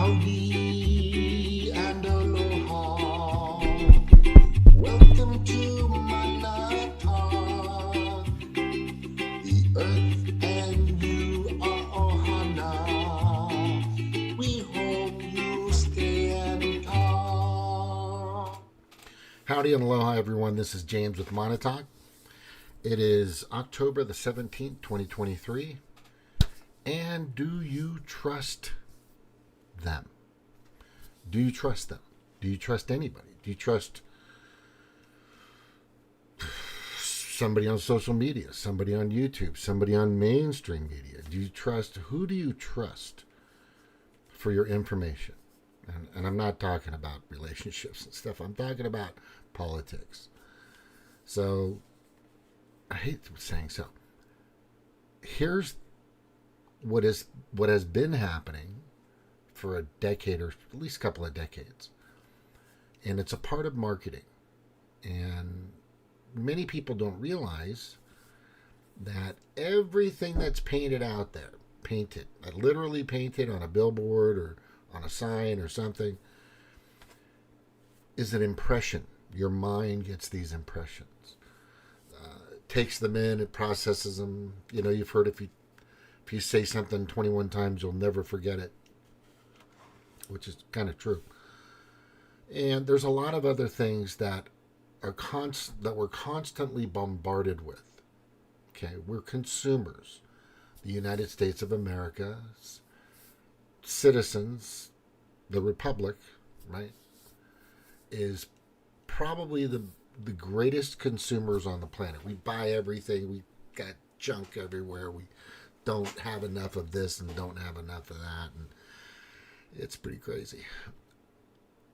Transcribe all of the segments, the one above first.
Howdy and aloha. Welcome to Manata. The earth and you are ohana. We hope you stay and talk. Howdy and aloha, everyone. This is James with Montauk. It is October the 17th, 2023. And do you trust them? Do you trust them? Do you trust anybody? Do you trust somebody on social media, somebody on YouTube, somebody on mainstream media? Who do you trust for your information? And I'm not talking about relationships and stuff. I'm talking about politics. So, I hate saying so. Here's what has been happening for a decade or at least a couple of decades. And it's a part of marketing. And many people don't realize that everything that's painted out there, literally painted on a billboard or on a sign or something, is an impression. Your mind gets these impressions. It takes them in, it processes them. You know, you've heard if you say something 21 times, you'll never forget it, which is kind of true. And there's a lot of other things that are that we're constantly bombarded with. Okay, we're consumers. The United States of America's citizens, the Republic, right, is probably the greatest consumers on the planet. We buy everything. We got junk everywhere. We don't have enough of this and don't have enough of that, and it's pretty crazy.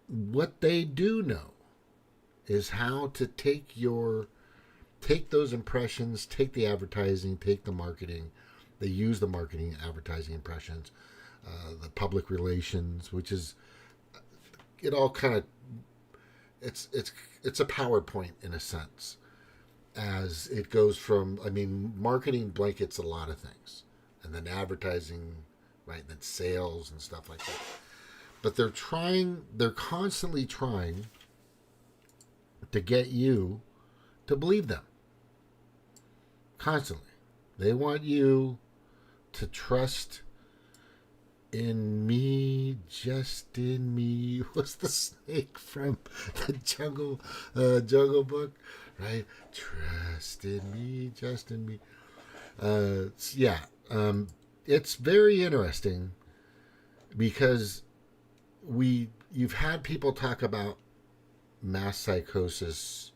What they do know is how to take those impressions, take the advertising, take the marketing. They use the marketing, advertising, impressions, the public relations, which is it all kind of it's a PowerPoint in a sense. As it goes from, marketing blankets a lot of things, and then advertising, right, and then sales and stuff like that. But they're constantly trying to get you to believe them. Constantly. They want you to trust in me, just in me. What's the snake from the Jungle Book? Right? Trust in me, just in me. It's very interesting because you've had people talk about mass psychosis,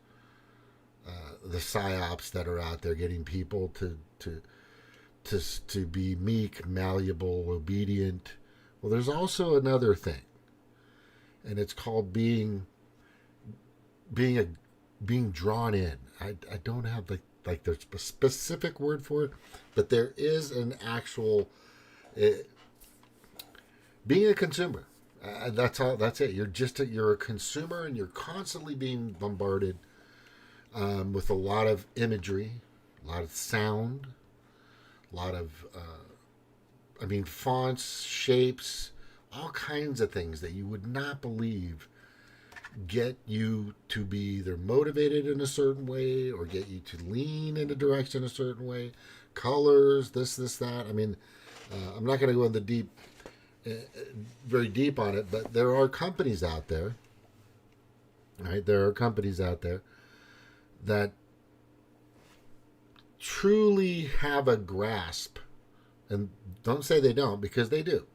the psyops that are out there, getting people to be meek, malleable, obedient. Well, there's also another thing, and it's called being drawn in. I don't have like there's a specific word for it, but there is an actual being a consumer. That's it. You're a consumer, and you're constantly being bombarded with a lot of imagery, a lot of sound, a lot of fonts, shapes, all kinds of things that you would not believe get you to be either motivated in a certain way or get you to lean in a direction a certain way. Colors, this, that. I'm not going to go in the very deep on it, but there are companies out there, right? There are companies out there that truly have a grasp, and don't say they don't, because they do.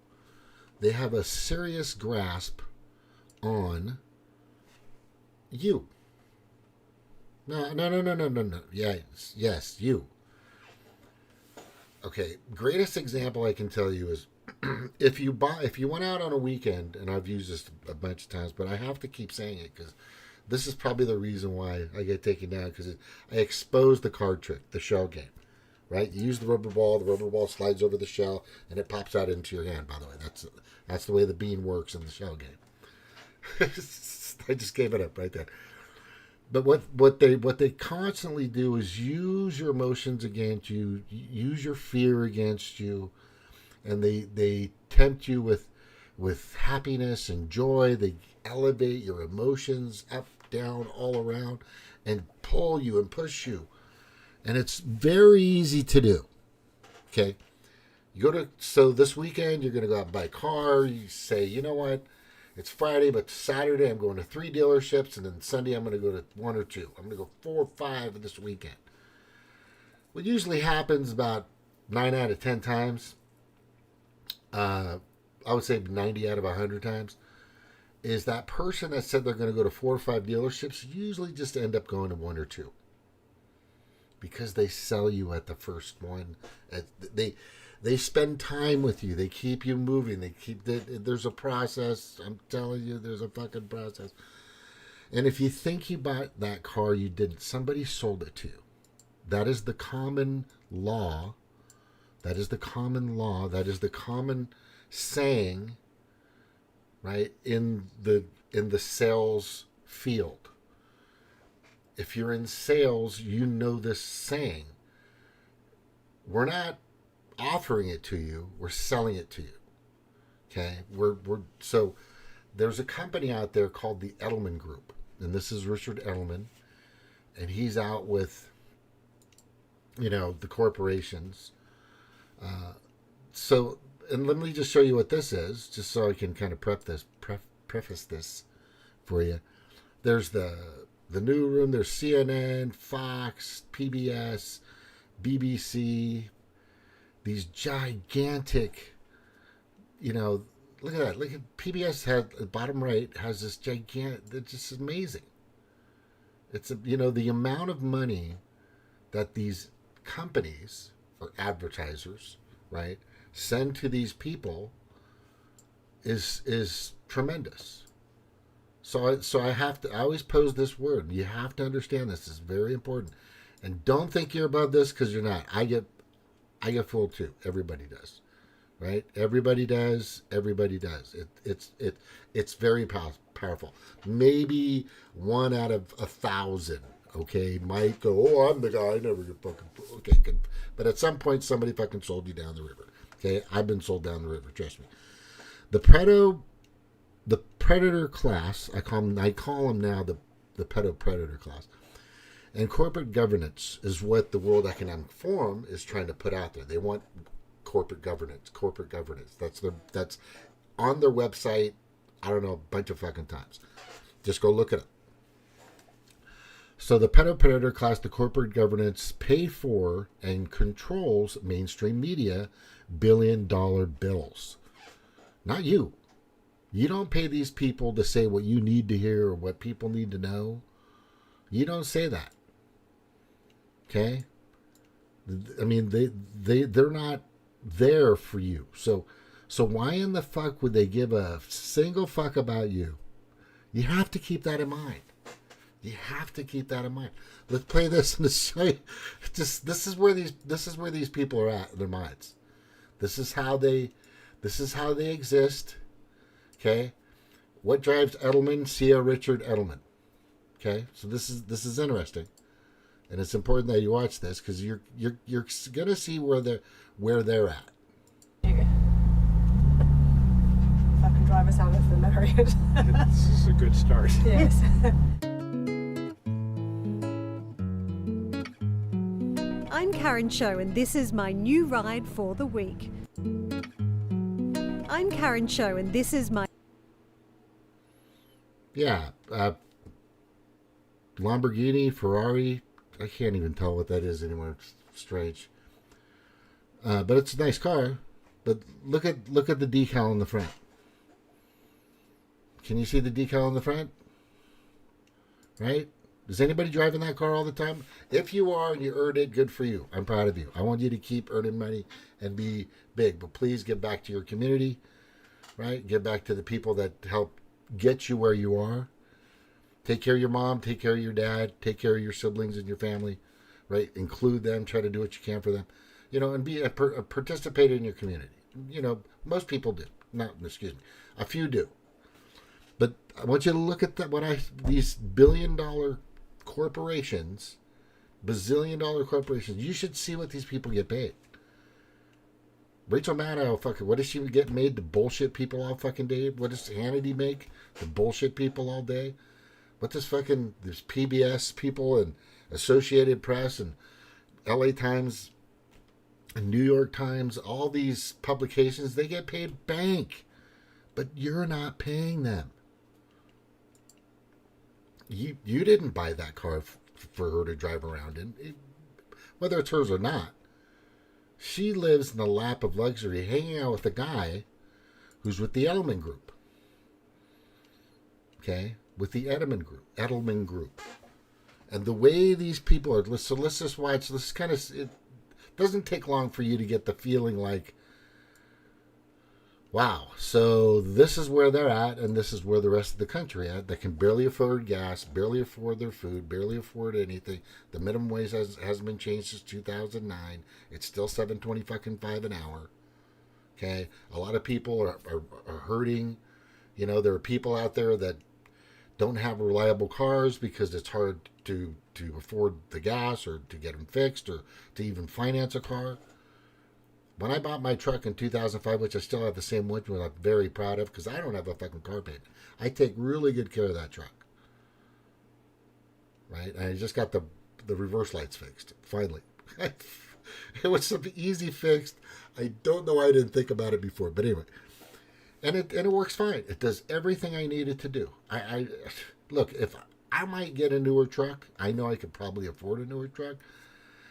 They have a serious grasp on you. No. Yes, you. Okay, greatest example I can tell you is if you went out on a weekend, and I've used this a bunch of times, but I have to keep saying it because this is probably the reason why I get taken down, because I exposed the card trick, the shell game, right? You use the rubber ball slides over the shell, and it pops out into your hand. By the way, that's the way the bean works in the shell game. I just gave it up right there. But what they constantly do is use your emotions against you, use your fear against you, and they tempt you with with happiness and joy. They elevate your emotions up, down, all around, and pull you and push you. And it's very easy to do. Okay? So this weekend, you're going to go out and buy a car. You say, you know what? It's Friday, but Saturday I'm going to 3 dealerships, and then Sunday I'm going to go to 1 or 2. I'm going to go 4 or 5 this weekend. What usually happens about 9 out of 10 times, I would say 90 out of 100 times, is that person that said they're going to go to 4 or 5 dealerships usually just end up going to 1 or 2. Because they sell you at the first one. They spend time with you. They keep you moving. There's a process. I'm telling you, there's a fucking process. And if you think you bought that car, you didn't. Somebody sold it to you. That is the common law. That is the common law. That is the common saying, right, in the sales field. If you're in sales, you know this saying. We're not offering it to you, we're selling it to you. Okay? So there's a company out there called the Edelman Group, and this is Richard Edelman, and he's out with, the corporations. And let me just show you what this is, just so I can kind of preface this for you. There's the Newsroom, there's CNN, Fox, PBS, BBC, these gigantic, look at that. Look at PBS at the bottom right has this gigantic, it's just amazing. It's, the amount of money that these companies or advertisers, right, send to these people is tremendous. So I always pose this word. You have to understand this. It's very important. And don't think you're above this, because you're not. I get fooled too. Everybody does. Right? Everybody does. Everybody does. It's very powerful. Maybe 1 out of 1,000, okay, might go, oh, I'm the guy. I never get fucking, okay, good. But at some point, somebody fucking sold you down the river. Okay? I've been sold down the river. Trust me. The Predator Class, I call them now the Pedo Predator Class. And corporate governance is what the World Economic Forum is trying to put out there. They want corporate governance. That's on their website, I don't know, a bunch of fucking times. Just go look it up. So the Pedo Predator Class, the corporate governance, pay for and controls mainstream media billion-dollar bills. Not you. You don't pay these people to say what you need to hear or what people need to know. You don't say that. Okay? I mean, they're not there for you. So why in the fuck would they give a single fuck about you? You have to keep that in mind. You have to keep that in mind. Let's play this and show you. This is where these people are at in their minds. This is how they exist. Okay, what drives Edelman? See Richard Edelman. Okay, so this is interesting, and it's important that you watch this, because you're gonna see where they're at. You go. If I can drive us out of the Marriott. This is a good start. Yes. I'm Karen Cho, and this is my new ride for the week. I'm Karen Cho, and this is my... Yeah, Lamborghini, Ferrari, I can't even tell what that is anymore. It's strange. But it's a nice car. But look at the decal in the front. Can you see the decal in the front? Right? Is anybody driving that car all the time? If you are and you earned it, good for you. I'm proud of you. I want you to keep earning money and be big. But please get back to your community, right? Get back to the people that help get you where you are. Take care of your mom, take care of your dad, take care of your siblings and your family, right? Include them, try to do what you can for them, and be a participator in your community. Most people do. A few do. But I want you to look at these billion-dollar corporations, bazillion-dollar corporations. You should see what these people get paid. Rachel Maddow, fucking, what does she get made to bullshit people all fucking day? What does Hannity make to bullshit people all day? What does fucking, there's PBS people and Associated Press and LA Times and New York Times, all these publications, they get paid bank. But you're not paying them. You didn't buy that car for her to drive around in, whether it's hers or not. She lives in the lap of luxury, hanging out with a guy who's with the Edelman Group. Okay? With the Edelman Group. And the way these people are, so let's just watch, let's kind of, it doesn't take long for you to get the feeling like, wow, so this is where they're at, and this is where the rest of the country at. They can barely afford gas, barely afford their food, barely afford anything. The minimum wage hasn't been changed since 2009. It's still $7.25 an hour. Okay, a lot of people are hurting. You know, there are people out there that don't have reliable cars because it's hard to afford the gas or to get them fixed or to even finance a car. When I bought my truck in 2005, which I still have the same one, which I'm very proud of because I don't have a fucking car payment. I take really good care of that truck. Right? And I just got the reverse lights fixed, finally. It was some easy fixed. I don't know why I didn't think about it before. But anyway. And it works fine. It does everything I need it to do. I look, if I might get a newer truck, I know I could probably afford a newer truck.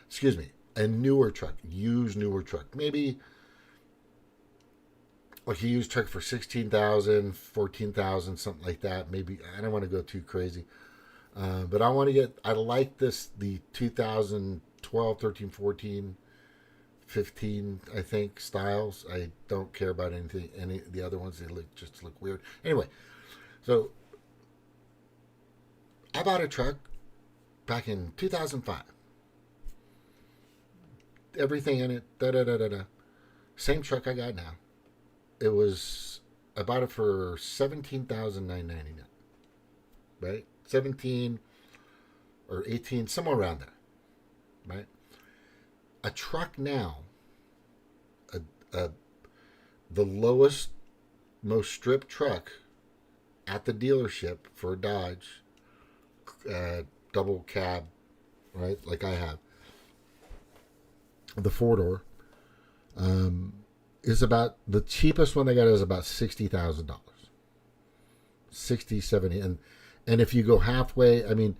Excuse me. A newer truck, used newer truck, maybe like a used truck for 16,000, 14,000, something like that. Maybe I don't want to go too crazy, but I like the 2012, 13, 14, 15, I think styles. I don't care about any of the other ones. They just look weird. Anyway, so I bought a truck back in 2005. Everything in it, Same truck I got now. I bought it for $17,999, right? 17 or 18, somewhere around there, right? A truck now, the lowest, most stripped truck at the dealership for a Dodge, double cab, right? Like I have. The 4-door is about, the cheapest one they got is about $60,000. 60, 70. And if you go halfway, I mean,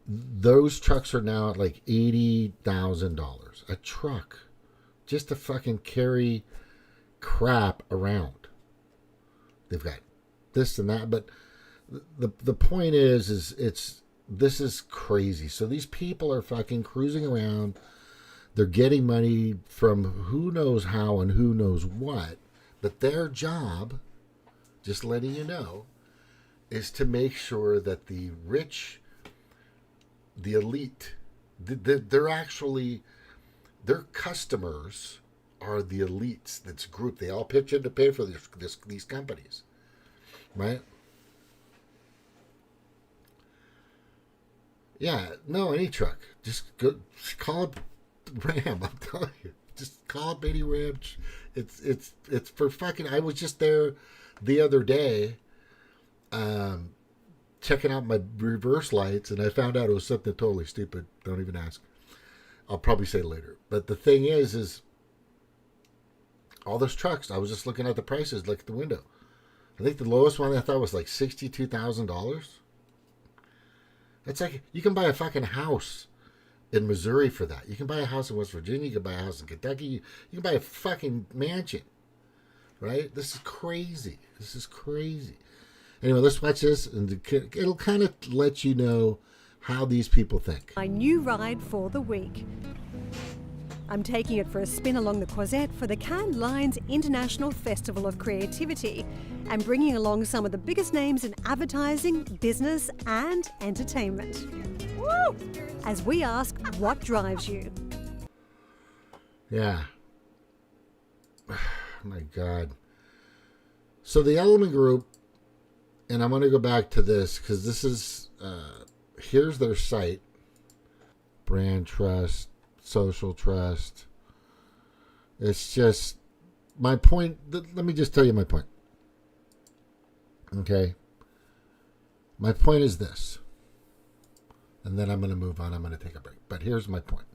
those trucks are now at like $80,000. A truck. Just to fucking carry crap around. They've got this and that. But the point is this is crazy. So these people are fucking cruising around. They're getting money from who knows how and who knows what. But their job, just letting you know, is to make sure that the rich, the elite, they're actually, their customers are the elites that's grouped. They all pitch in to pay for these companies. Right? Yeah, no, any truck. Just call it Ram, I'm telling you. Just call it Baby Ranch. It's for fucking, I was just there the other day checking out my reverse lights, and I found out it was something totally stupid. Don't even ask. I'll probably say later. But the thing is all those trucks, I was just looking at the prices, like at the window. I think the lowest one I thought was like $62,000. That's like, you can buy a fucking house in Missouri for that. You can buy a house in West Virginia. You can buy a house in Kentucky. You can buy a fucking mansion. Right? This is crazy. This is crazy. Anyway, let's watch this, and it'll kind of let you know how these people think. My new ride for the week. I'm taking it for a spin along the Croisette for the Cannes Lions International Festival of Creativity and bringing along some of the biggest names in advertising, business and entertainment. Woo! As we ask, what drives you? Yeah. My God. So the Edelman Group, and I'm going to go back to this because this is, here's their site. Brand trust, social trust. It's just my point, let me just tell you my point. Okay? My point is this. And then I'm going to move on. I'm going to take a break. But here's my point.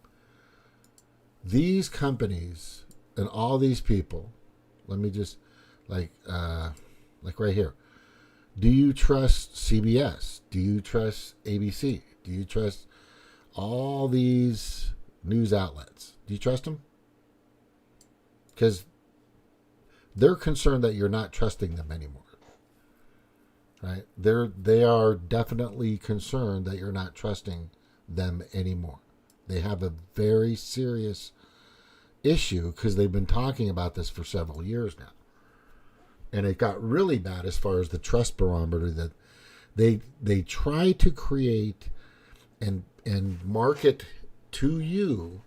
These companies and all these people, let me just, like right here. Do you trust CBS? Do you trust ABC? Do you trust all these news outlets? Do you trust them? Because they're concerned that you're not trusting them anymore. Right? They are definitely concerned that you're not trusting them anymore. They have a very serious issue because they've been talking about this for several years now. And it got really bad as far as the trust barometer that they try to create and market to you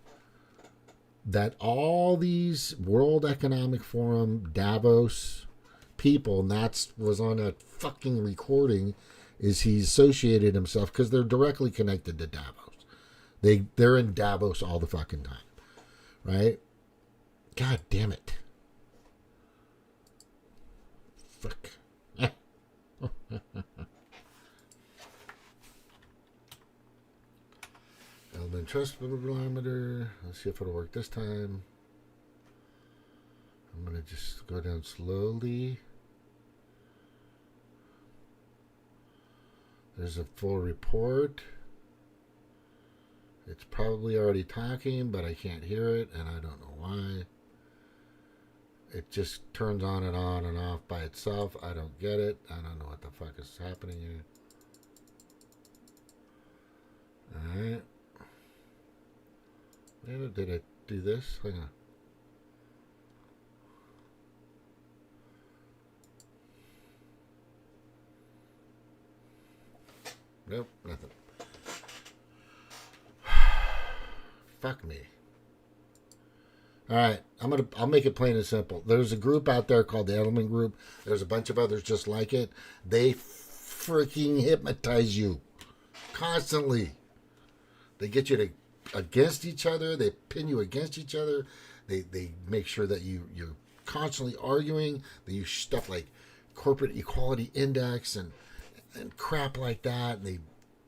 that all these World Economic Forum, Davos people, and that was on a fucking recording, is he associated himself because they're directly connected to Davos. They're in Davos all the fucking time, right? God damn it. Fuck. Element trust barometer. Let's see if it'll work this time. I'm going to just go down slowly. There's a full report. It's probably already talking, but I can't hear it, and I don't know why. It just turns on and off by itself. I don't get it. I don't know what the fuck is happening here. Alright. Did I do this? Hang on. Nope, nothing. Fuck me. All right, I'll make it plain and simple. There's a group out there called the Element Group. There's a bunch of others just like it. They freaking hypnotize you constantly. They get you to against each other. They pin you against each other. They make sure that you're constantly arguing. They use stuff like corporate equality index and crap like that. And they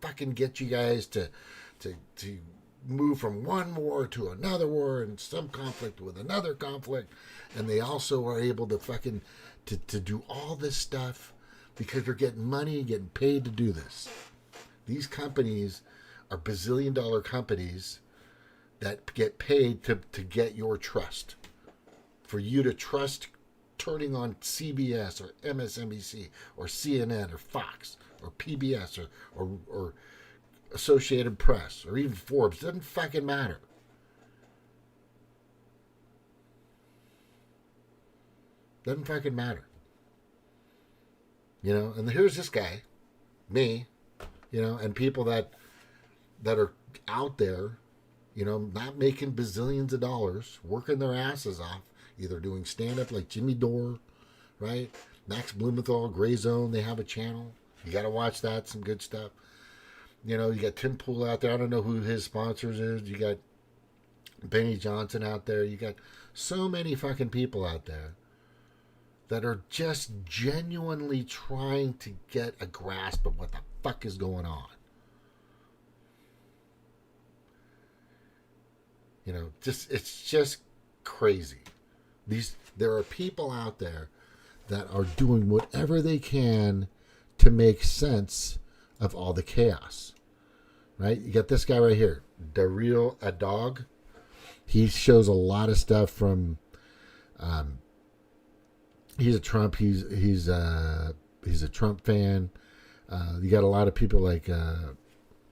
fucking get you guys to move from one war to another war and some conflict with another conflict. And they also are able to fucking to do all this stuff because they're getting money and getting paid to do this. These companies are bazillion-dollar companies that get paid to get your trust. For you to trust turning on CBS or MSNBC or CNN or Fox or PBS or Associated Press or even Forbes. Doesn't fucking matter. Doesn't fucking matter. You know, and here's this guy, me, you know, and people that are out there, you know, not making bazillions of dollars, working their asses off, either doing stand-up like Jimmy Dore, right? Max Blumenthal, Gray Zone, they have a channel. You got to watch that, some good stuff. You know, you got Tim Pool out there. I don't know who his sponsors is. You got Benny Johnson out there. You got so many fucking people out there that are just genuinely trying to get a grasp of what the fuck is going on. You know, it's just crazy. There are people out there that are doing whatever they can to make sense of all the chaos. Right? You got this guy right here, Daryl Adog. He shows a lot of stuff from he's a Trump, he's a Trump fan. You got a lot of people like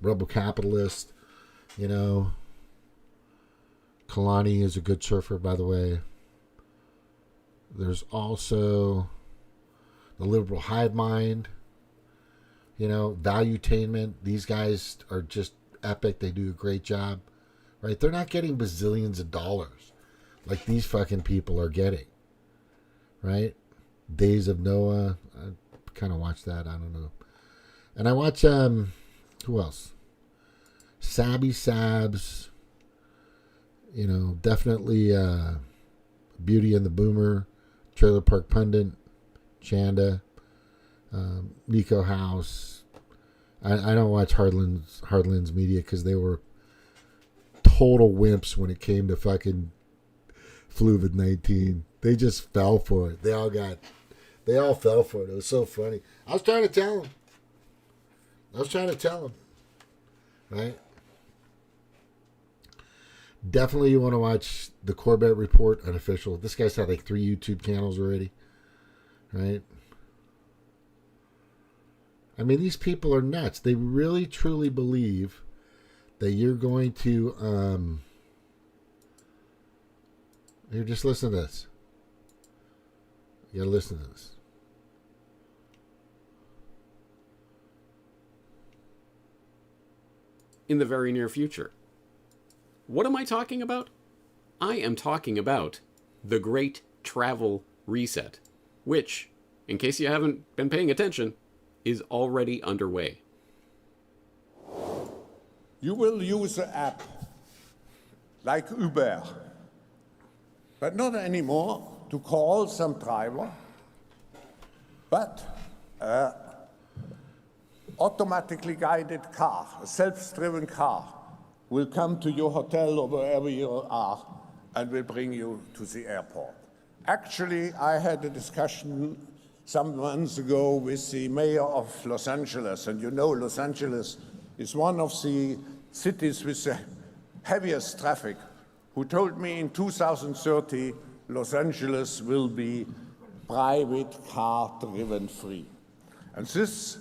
Rebel Capitalist, you know. Kalani is a good surfer, by the way. There's also the Liberal Hive Mind, you know, Valuetainment. These guys are just epic. They do a great job, right? They're not getting bazillions of dollars like these fucking people are getting, right? Days of Noah. I kind of watch that. I don't know. And I watch, who else? Sabby Sabs. You know, definitely Beauty and the Boomer. Trailer Park Pundit, Chanda, Nico House. I don't watch Hardlands Media because they were total wimps when it came to fucking Fluvid-19. They just fell for it. They all fell for it. It was so funny. I was trying to tell them. Right? Definitely you want to watch the Corbett Report unofficial. This guy's had like 3 YouTube channels already. Right? I mean, these people are nuts. They really, truly believe that you're going to... Here, just listen to this. You gotta listen to this. In the very near future. What am I talking about? I am talking about the Great Travel Reset, which, in case you haven't been paying attention, is already underway. You will use an app like Uber, but not anymore to call some driver, but automatically guided car, a self-driven car, will come to your hotel or wherever you are and will bring you to the airport. Actually, I had a discussion some months ago with the mayor of Los Angeles, and you know Los Angeles is one of the cities with the heaviest traffic, who told me in 2030 Los Angeles will be private car-driven free. And this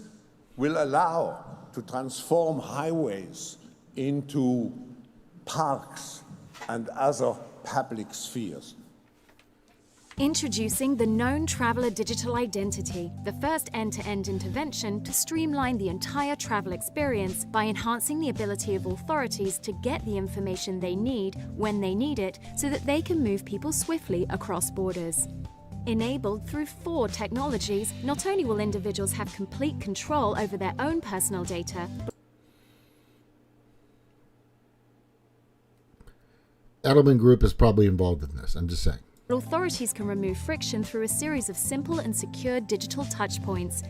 will allow to transform highways into parks and other public spheres. Introducing the Known Traveller Digital Identity, the first end-to-end intervention to streamline the entire travel experience by enhancing the ability of authorities to get the information they need when they need it so that they can move people swiftly across borders. Enabled through 4 technologies, not only will individuals have complete control over their own personal data, Edelman Group is probably involved in this. I'm just saying. but authorities can remove friction through a series of simple and secure digital touchpoints.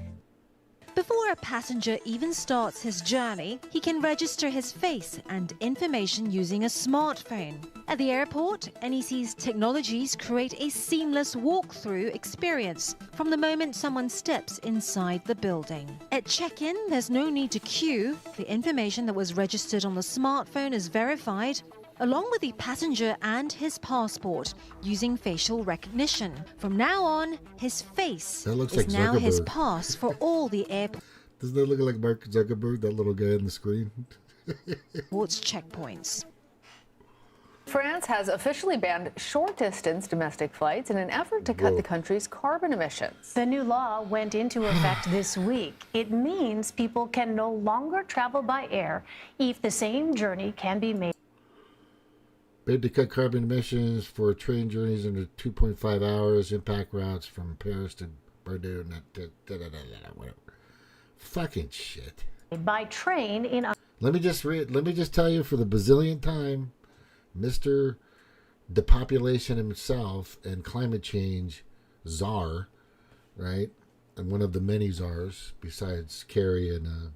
Before a passenger even starts his journey, he can register his face and information using a smartphone. At the airport, NEC's technologies create a seamless walk-through experience from the moment someone steps inside the building. At check-in, there's no need to queue. The information that was registered on the smartphone is verified, along with the passenger and his passport, using facial recognition. From now on, his face is like now his Zuckerberg. pass for all the Doesn't that look like Mark Zuckerberg, that little guy on the screen? airport's checkpoints. France has officially banned short-distance domestic flights in an effort to cut the country's carbon emissions. The new law went into effect this week. It means people can no longer travel by air if the same journey can be made. Bid to cut carbon emissions for train journeys under 2.5 hours, impact routes from Paris to Bordeaux, whatever. Fucking shit. By train in Let me just tell you for the bazillionth time, Mr. Depopulation himself and climate change czar, right? And one of the many czars besides Kerry and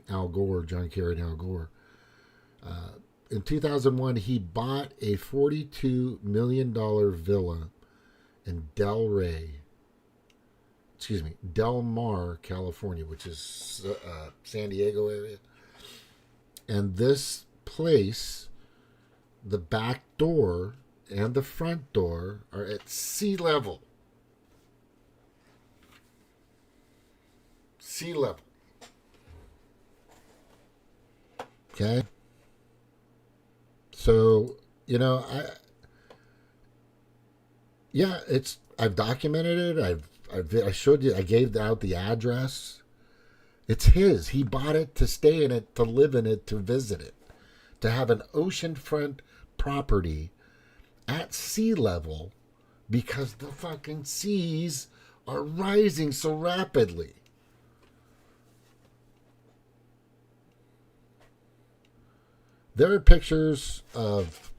Al Gore, John Kerry and Al Gore. In 2001, he bought a $42 million villa in Del Mar, California, which is San Diego area. And this place, the back door and the front door are at sea level. Sea level. Okay? So, I've documented it. I showed you, I gave out the address. It's his. He bought it to stay in it, to live in it, to visit it, to have an oceanfront property at sea level because the fucking seas are rising so rapidly. There are pictures of,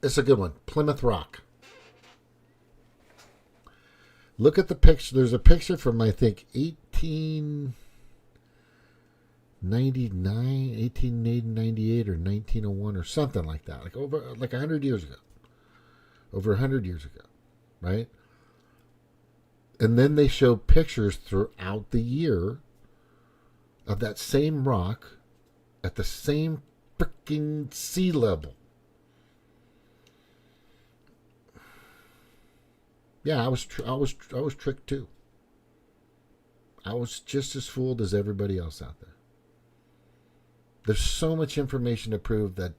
it's a good one, Plymouth Rock. Look at the picture. There's a picture from, I think, 1898 or 1901 or something like that. Like over 100 years ago. Over 100 years ago, right? And then they show pictures throughout the year of that same rock at the same freaking sea level. Yeah, I was tricked too. I was just as fooled as everybody else out there. There's so much information to prove that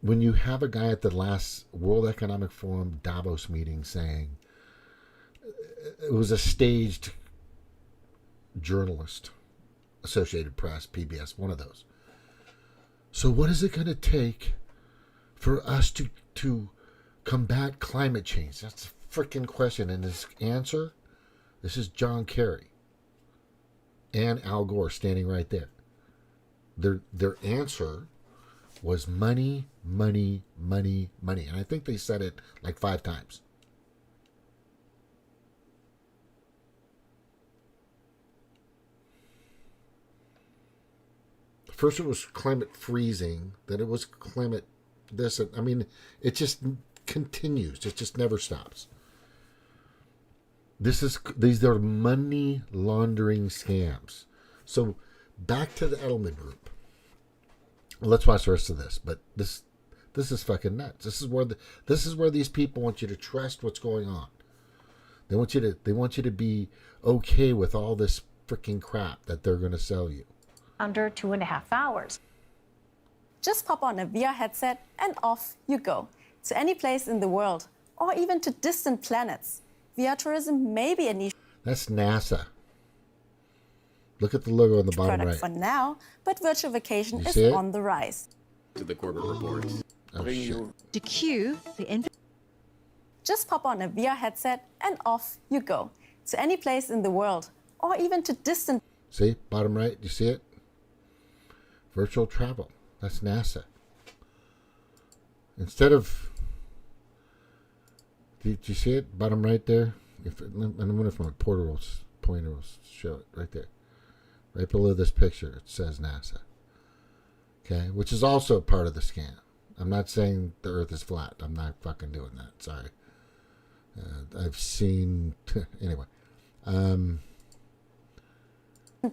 when you have a guy at the last World Economic Forum Davos meeting saying it was a staged journalist, Associated Press, PBS, one of those. So what is it going to take for us to combat climate change? That's the freaking question. And his answer, this is John Kerry and Al Gore standing right there. Their answer was money, money, money, money. And I think they said it like 5 times. First it was climate freezing, then it was climate this. I mean, it just continues. It just never stops. These are money laundering scams. So back to the Edelman Group. Let's watch the rest of this. But this is fucking nuts. This is where these people want you to trust what's going on. They want you to be okay with all this freaking crap that they're going to sell you. Under 2.5 hours. Just pop on a VR headset and off you go. To any place in the world, or even to distant planets. VR tourism may be a niche That's NASA. Look at the logo on the bottom product right. for now, but virtual vacation is it? on the rise. To the Corbett Report. Oh, shit. To cue the Just pop on a VR headset and off you go. To any place in the world, or even to distant... See? Bottom right. You see it? Virtual travel. That's NASA. Instead of... Do you see it? Bottom right there? I wonder if my pointer will show it right there. Right below this picture, it says NASA. Okay? Which is also part of the scam. I'm not saying the Earth is flat. I'm not fucking doing that. Sorry. I've seen... anyway.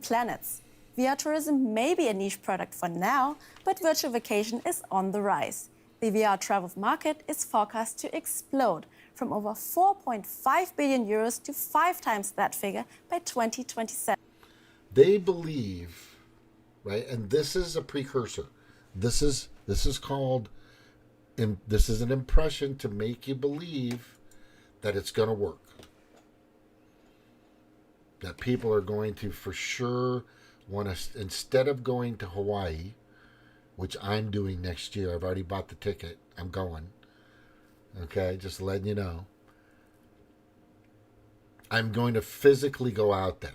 planets. VR tourism may be a niche product for now, but virtual vacation is on the rise. The VR travel market is forecast to explode from over 4.5 billion euros to 5 times that figure by 2027. They believe, right, and this is a precursor. This is called, this is an impression to make you believe that it's going to work. That people are going to, for sure, want to, instead of going to Hawaii, which I'm doing next year, I've already bought the ticket, I'm going. Okay, just letting you know. I'm going to physically go out there.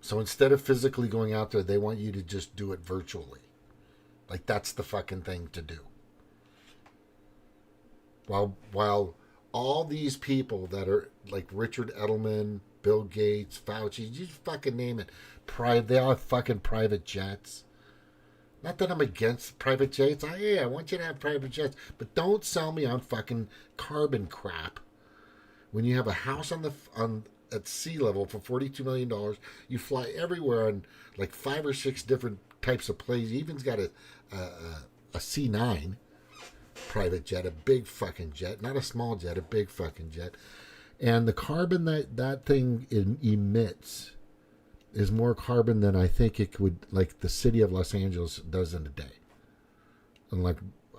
So instead of physically going out there, they want you to just do it virtually. Like, that's the fucking thing to do. While all these people that are like Richard Edelman, Bill Gates, Fauci, you fucking name it, they all have fucking private jets. Not that I'm against private jets. I want you to have private jets, but don't sell me on fucking carbon crap. When you have a house at sea level for $42 million, you fly everywhere on like 5 or 6 different types of planes. You even's got a C9 private jet, a big fucking jet, not a small jet, a big fucking jet. And the carbon that thing emits is more carbon than I think it would, like the city of Los Angeles does in a day, and like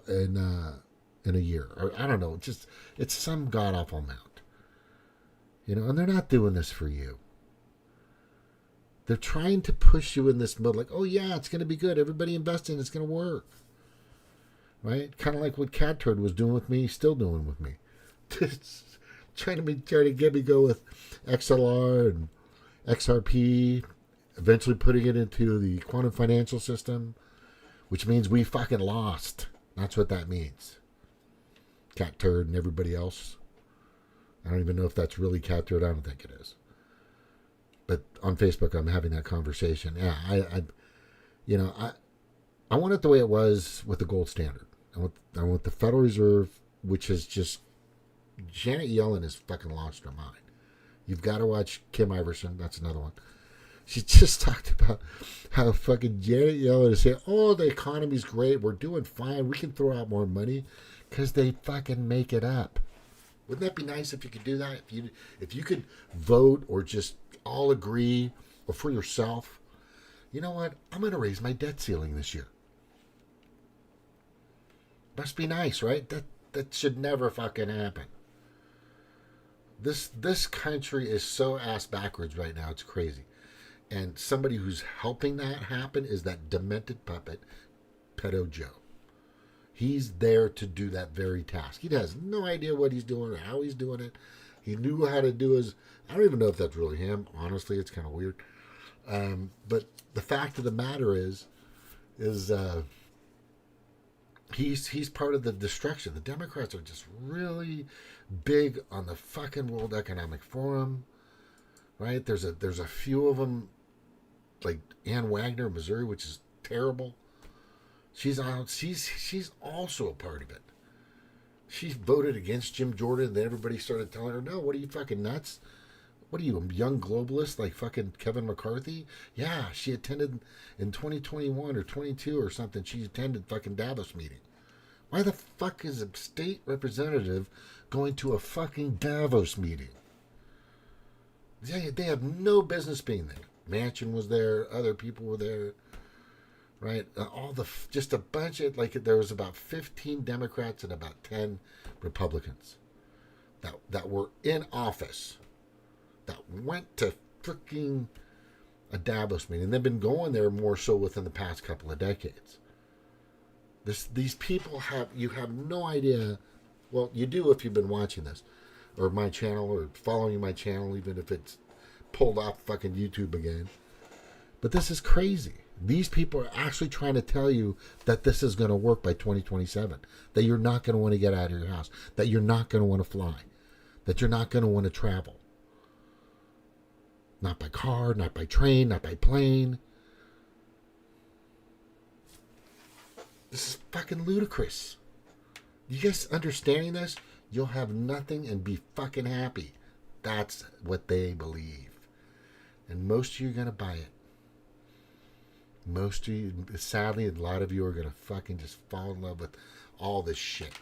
in a year, or I don't know. It's some god awful amount, And they're not doing this for you. They're trying to push you in this mode, like, oh yeah, it's going to be good. Everybody invest in it. It's going to work, right? Kind of like what Cat Turd was doing with me, still doing with me. trying to get me go with XLR and XRP, eventually putting it into the quantum financial system, which means we fucking lost. That's what that means. Cat Turd and everybody else. I don't even know if that's really captured. I don't think it is. But on Facebook, I'm having that conversation. Yeah, I want it the way it was with the gold standard. I want the Federal Reserve, which is just, Janet Yellen has fucking lost her mind. You've got to watch Kim Iverson. That's another one. She just talked about how fucking Janet Yellen is saying, oh, the economy's great. We're doing fine. We can throw out more money because they fucking make it up. Wouldn't that be nice if you could do that? If you could vote or just all agree or for yourself, you know what? I'm going to raise my debt ceiling this year. Must be nice, right? That should never fucking happen. This country is so ass backwards right now. It's crazy. And somebody who's helping that happen is that demented puppet, Pedo Joe. He's there to do that very task. He has no idea what he's doing or how he's doing it. He knew how to do his... I don't even know if that's really him. Honestly, it's kind of weird. But the fact of the matter is he's part of the destruction. The Democrats are just really big on the fucking World Economic Forum, right? There's a few of them, like Ann Wagner, Missouri, which is terrible. She's also a part of it. She voted against Jim Jordan, and then everybody started telling her, no, what are you, fucking nuts? What are you, a young globalist like fucking Kevin McCarthy? Yeah, she attended in 2021 or 22 or something. She attended fucking Davos meeting. Why the fuck is a state representative going to a fucking Davos meeting? They have no business being there. Manchin was there. Other people were there. Right? Just a bunch of, like, there was about 15 Democrats and about 10 Republicans that were in office that went to freaking a Davos meeting. They've been going there more so within the past couple of decades. These people you have no idea. Well, you do if you've been watching this, or my channel, or following my channel, even if it's pulled off fucking YouTube again. But this is crazy. These people are actually trying to tell you that this is going to work by 2027. That you're not going to want to get out of your house. That you're not going to want to fly. That you're not going to want to travel. Not by car, not by train, not by plane. This is fucking ludicrous. You guys understanding this? You'll have nothing and be fucking happy. That's what they believe. And most of you are going to buy it. Most of you, sadly, a lot of you are going to fucking just fall in love with all this shit.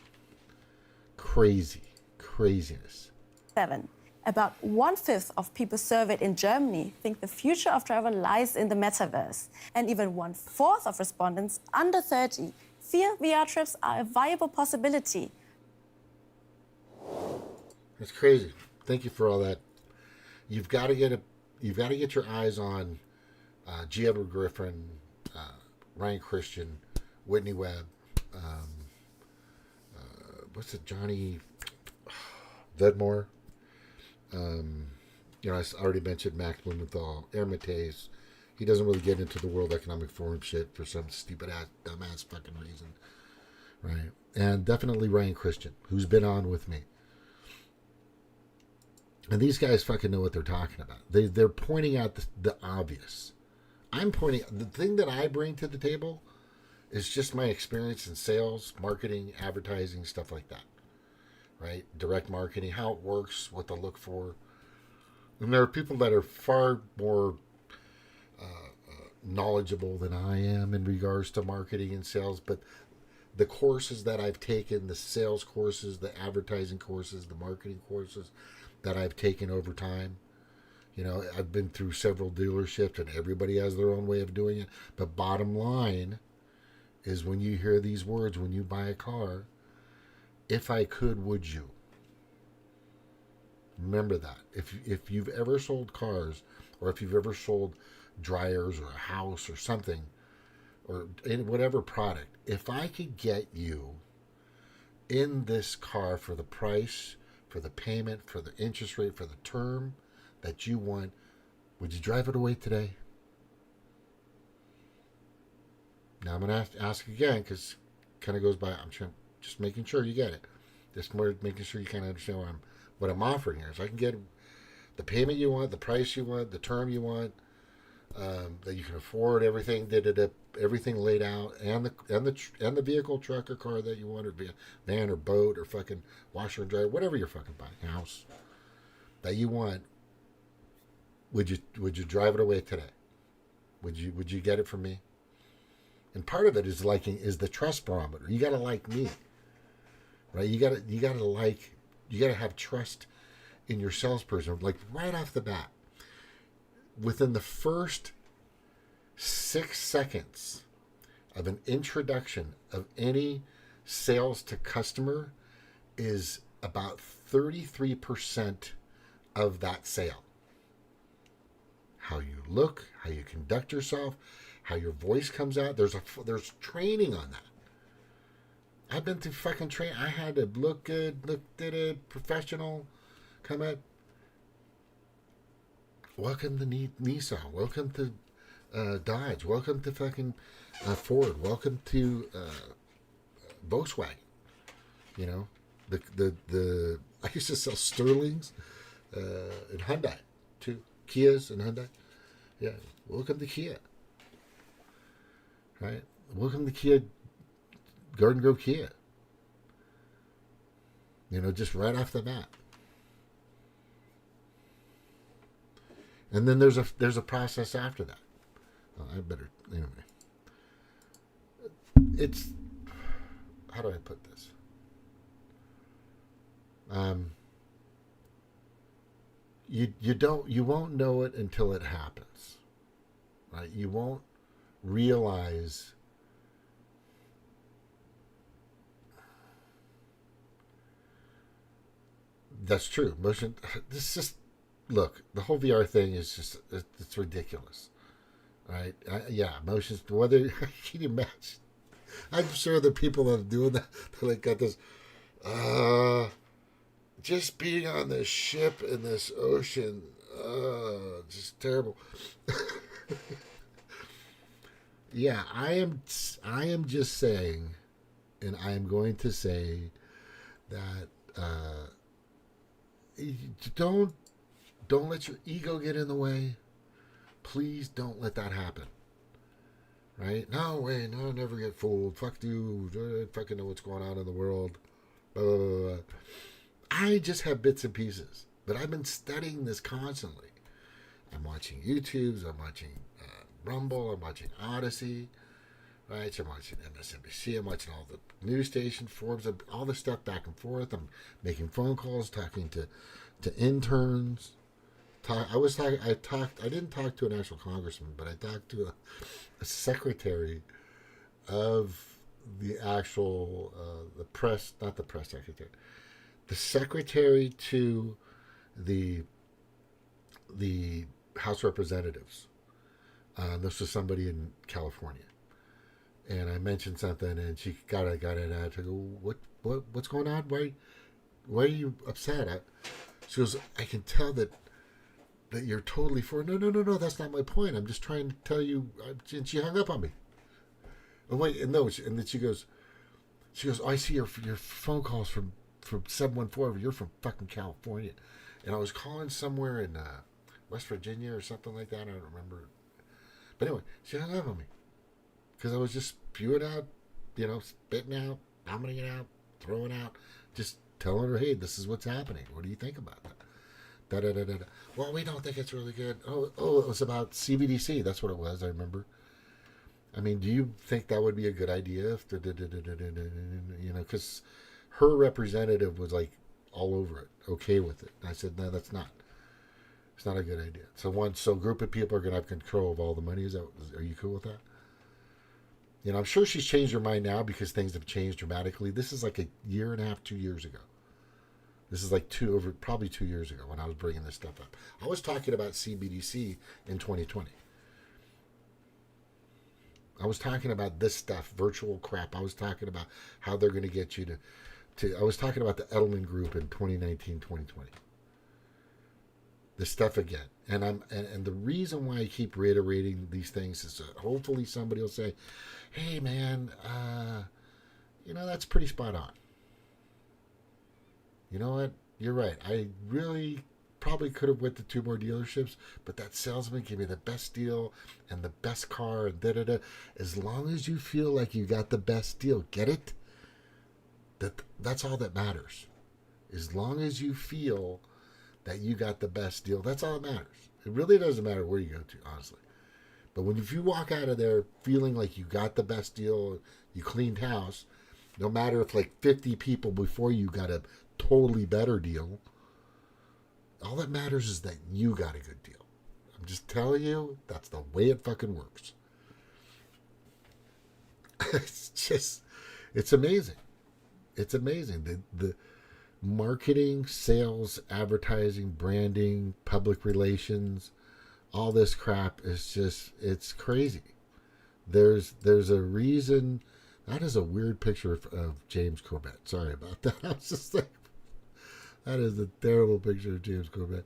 Craziness. 7. About 1/5 of people surveyed in Germany think the future of travel lies in the metaverse. And even 1/4 of respondents under 30 fear VR trips are a viable possibility. That's crazy. Thank you for all that. You've got to get your eyes on G. Edward Griffin, Ryan Christian, Whitney Webb, what's it, Johnny Vedmore. I already mentioned Max Blumenthal, Hermitage. He doesn't really get into the World Economic Forum shit for some stupid ass, dumbass fucking reason, right? And definitely Ryan Christian, who's been on with me. And these guys fucking know what they're talking about. They're pointing out the obvious. The thing that I bring to the table is just my experience in sales, marketing, advertising, stuff like that. Right? Direct marketing, how it works, what to look for. And there are people that are far more knowledgeable than I am in regards to marketing and sales. But the courses that I've taken, the sales courses, the advertising courses, the marketing courses that I've taken over time, I've been through several dealerships and everybody has their own way of doing it. But bottom line is, when you hear these words, when you buy a car, if I could, would you? Remember that. If you've ever sold cars, or if you've ever sold dryers or a house or something, or in whatever product, if I could get you in this car for the price, for the payment, for the interest rate, for the term that you want, would you drive it away today? Now I'm going to ask again, because it kind of goes by. I'm just making sure you get it. Just more making sure you kind of understand what I'm offering here is I can get the payment you want, the price you want, the term you want, that you can afford, everything, everything laid out, and the vehicle, truck or car that you want, or van or boat or fucking washer and dryer, whatever you're fucking buying, house that you want. Would you drive it away today? Would you get it from me? And part of it is the trust barometer. You gotta like me, right? You gotta have trust in your salesperson, like right off the bat. Within the first 6 seconds of an introduction of any sales to customer is about 33% of that sale. How you look, how you conduct yourself, how your voice comes out. There's training on that. I've been through fucking training. I had to look good, professional, come at. Welcome to Nissan. Welcome to Dodge. Welcome to fucking Ford. Welcome to Volkswagen. You know, the I used to sell Sterlings and Hyundai too. Kias and Hyundai. Yeah. Welcome to Kia. Right. Welcome to Kia. Garden Grove Kia. You know, just right off the bat. And then there's a process after that. Oh, I better anyway. It's, how do I put this? You won't know it until it happens, right? You won't realize that's true. Motion. This just. Look, the whole VR thing is just, it's ridiculous, right? Motions, whether, can you imagine? I'm sure the people that are doing that, they like got this, just being on this ship in this ocean, just terrible. Yeah, I am just saying, and I am going to say that, don't let your ego get in the way. Please don't let that happen. Right? No way. No, never get fooled. Fuck you. I fucking know what's going on in the world. Blah, blah, blah, blah. I just have bits and pieces. But I've been studying this constantly. I'm watching YouTubes. I'm watching Rumble. I'm watching Odyssey. Right? I'm watching MSNBC. I'm watching all the news station forums. All the stuff back and forth. I'm making phone calls, talking to interns. I didn't talk to an actual congressman, but I talked to a secretary of the actual not the press secretary, the secretary to the House of Representatives. This was somebody in California, and I mentioned something, and she got it out. I go, what's going on? Why are you upset? She goes, I can tell that you're totally for. No, that's not my point. I'm just trying to tell you. And she hung up on me. Oh wait, and no, and then she goes, oh, I see your phone calls from 714. You're from fucking California, and I was calling somewhere in West Virginia or something like that. I don't remember. But anyway, she hung up on me because I was just spewing out, spitting out, vomiting it out, throwing out, just telling her, hey, this is what's happening. What do you think about that? Well, we don't think it's really good. Oh, it was about CBDC. That's what it was. I remember. I mean, do you think that would be a good idea? If because her representative was like all over it, okay with it. And I said, no, that's not. It's not a good idea. So a group of people are going to have control of all the money. Are you cool with that? I'm sure she's changed her mind now because things have changed dramatically. This is like a year and a half, 2 years ago. This is like probably 2 years ago when I was bringing this stuff up. I was talking about CBDC in 2020. I was talking about this stuff, virtual crap. I was talking about how they're going to get you to I was talking about the Edelman Group in 2019, 2020. This stuff again. And the reason why I keep reiterating these things is that hopefully somebody will say, hey man, that's pretty spot on. You know what? You're right. I really probably could have went to 2 more dealerships, but that salesman gave me the best deal and the best car and da-da-da. As long as you feel like you got the best deal, get it? That's all that matters. As long as you feel that you got the best deal, that's all that matters. It really doesn't matter where you go to, honestly. But if you walk out of there feeling like you got the best deal, you cleaned house, no matter if like 50 people before you got a totally better deal, all that matters is that you got a good deal. I'm just telling you, that's the way it fucking works. It's amazing. It's amazing. The marketing, sales, advertising, branding, public relations, all this crap is just, it's crazy. There's a reason. That is a weird picture of James Corbett. Sorry about that. I was just like, that is a terrible picture of James Corbett.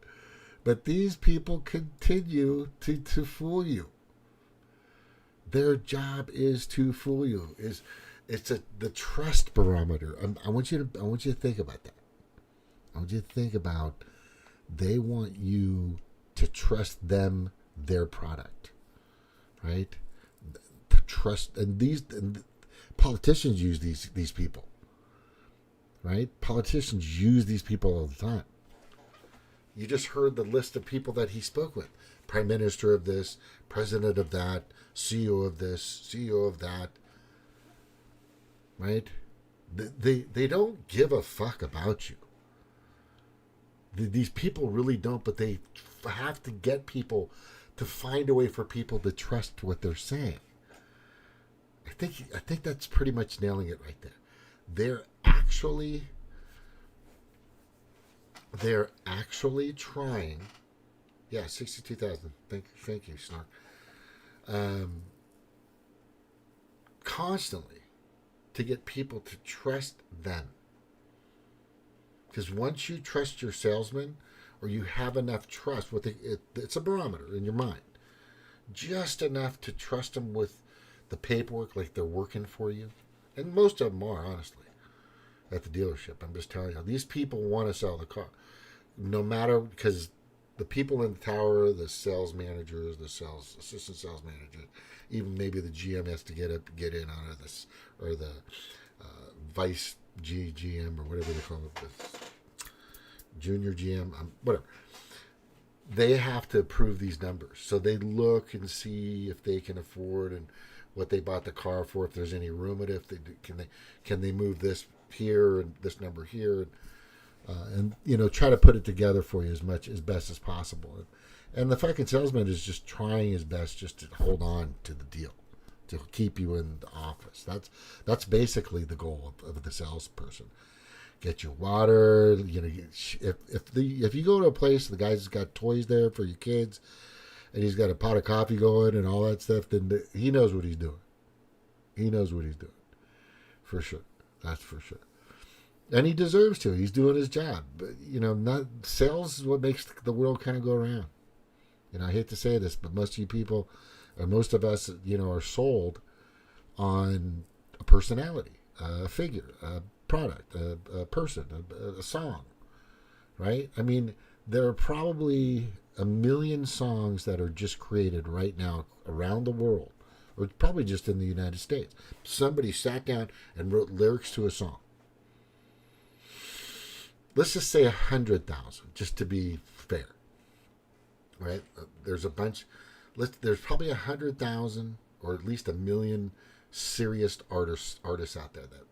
But these people continue to fool you. Their job is to fool you. It's the trust barometer. I want you to think about that. I want you to think about, they want you to trust them, their product, right? Trust, and politicians use these people, right? Politicians use these people all the time. You just heard the list of people that he spoke with: Prime Minister of this, President of that, CEO of this, CEO of that, right? They don't give a fuck about you. These people really don't, but they have to get people to find a way for people to trust what they're saying. I think that's pretty much nailing it right there. They're actually trying. Yeah, 62,000. Thank you, Snark. Constantly to get people to trust them. Because once you trust your salesman, or you have enough trust, it's a barometer in your mind, just enough to trust them with the paperwork, like they're working for you. And most of them are, honestly, at the dealership. I'm just telling you, these people want to sell the car. No matter, because the people in the tower, the sales managers, the assistant sales managers, even maybe the GM has to get in on this, or the vice GM, or whatever they call it, this junior GM, whatever. They have to approve these numbers. So they look and see if they can afford and what they bought the car for, if there's any room in it, if can they move this here and this number here, and try to put it together for you as best as possible. And the fucking salesman is just trying his best just to hold on to the deal, to keep you in the office. That's basically the goal of the salesperson. Get your water. If you go to a place, the guy's got toys there for your kids, and he's got a pot of coffee going and all that stuff, then he knows what he's doing. He knows what he's doing, for sure. That's for sure. And he deserves to. He's doing his job. But not sales is what makes the world kind of go around. I hate to say this, but most of you people, or most of us, are sold on a personality, a figure, a product, a person, a song, right? I mean, there are probably 1 million songs that are just created right now around the world, or probably just in the United States. Somebody sat down and wrote lyrics to a song. Let's just say 100,000, just to be fair, right? There's a bunch. There's probably 100,000, or at least 1 million serious artists out there that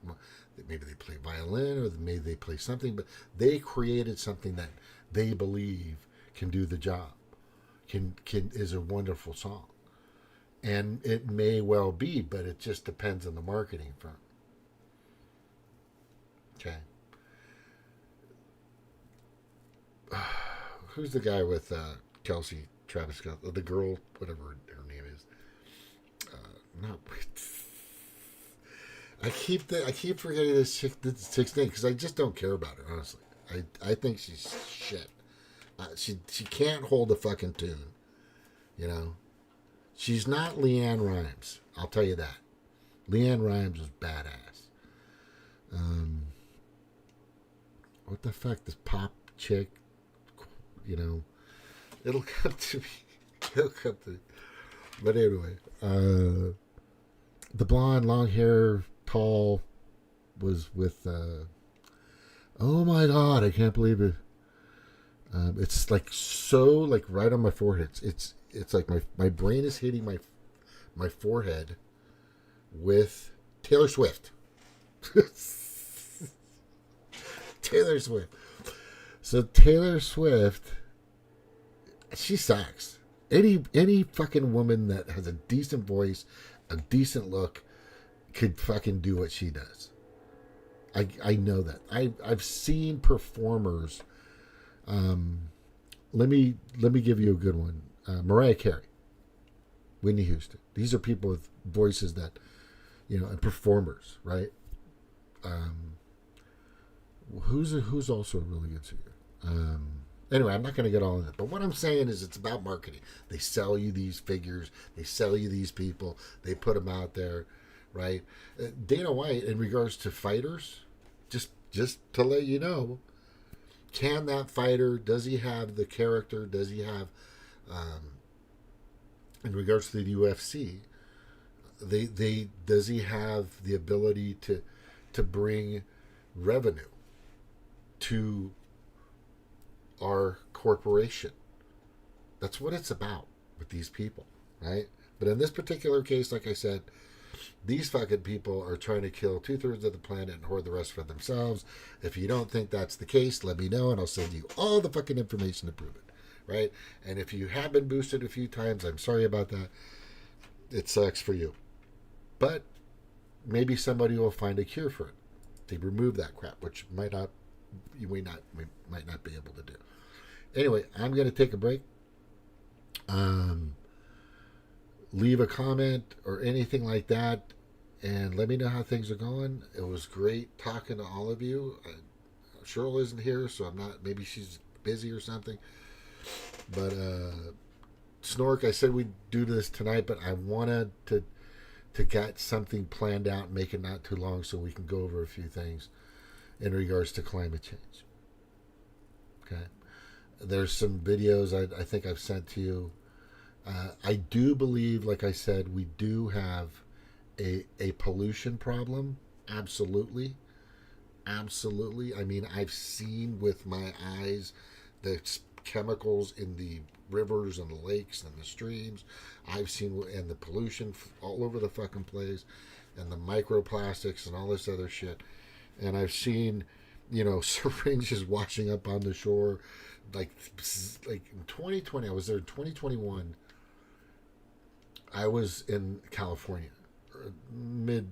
maybe they play violin, or maybe they play something, but they created something that they believe can do the job, is a wonderful song. And it may well be, but it just depends on the marketing firm. Okay. Who's the guy with Kelsey Travis Scott? The girl, whatever her name is. No. I keep forgetting this chick's name because I just don't care about her, honestly. I think she's shit. She can't hold a fucking tune. She's not Leanne Rimes. I'll tell you that. Leanne Rimes was badass. what the fuck, this pop chick, it'll come to me. It'll come to me. But anyway, the blonde, long hair, tall, was with, oh my God, I can't believe it. It's like so, like right on my forehead. It's like my brain is hitting my forehead with Taylor Swift. Taylor Swift. So Taylor Swift, she sucks. Any fucking woman that has a decent voice, a decent look, could fucking do what she does. I know that. I've seen performers. Let me give you a good one. Mariah Carey, Whitney Houston. These are people with voices that, and performers, right? Who's also a really good singer. Anyway, I'm not going to get all in it. But what I'm saying is it's about marketing. They sell you these figures. They sell you these people. They put them out there, right? Dana White, in regards to fighters, just to let you know, can that fighter, does he have the character, does he have, in regards to the UFC, does he have the ability to bring revenue to our corporation? That's what it's about with these people, right? But in this particular case, like I said, these fucking people are trying to kill 2/3 of the planet and hoard the rest for themselves. If you don't think that's the case, let me know and I'll send you all the fucking information to prove it, right? And if you have been boosted a few times, I'm sorry about that. It sucks for you. But maybe somebody will find a cure for it. They remove that crap, which we might not be able to do. Anyway, I'm going to take a break. Leave a comment or anything like that, and let me know how things are going. It was great talking to all of you. Cheryl isn't here, so I'm not. Maybe she's busy or something. But Snork, I said we'd do this tonight, but I wanted to get something planned out and make it not too long so we can go over a few things in regards to climate change. Okay. There's some videos I think I've sent to you. I do believe, like I said, we do have a pollution problem. Absolutely. Absolutely. I mean, I've seen with my eyes the chemicals in the rivers and the lakes and the streams. I've seen, and the pollution all over the fucking place, and the microplastics and all this other shit. And I've seen, syringes washing up on the shore. Like in 2020, I was there in 2021. I was in California, mid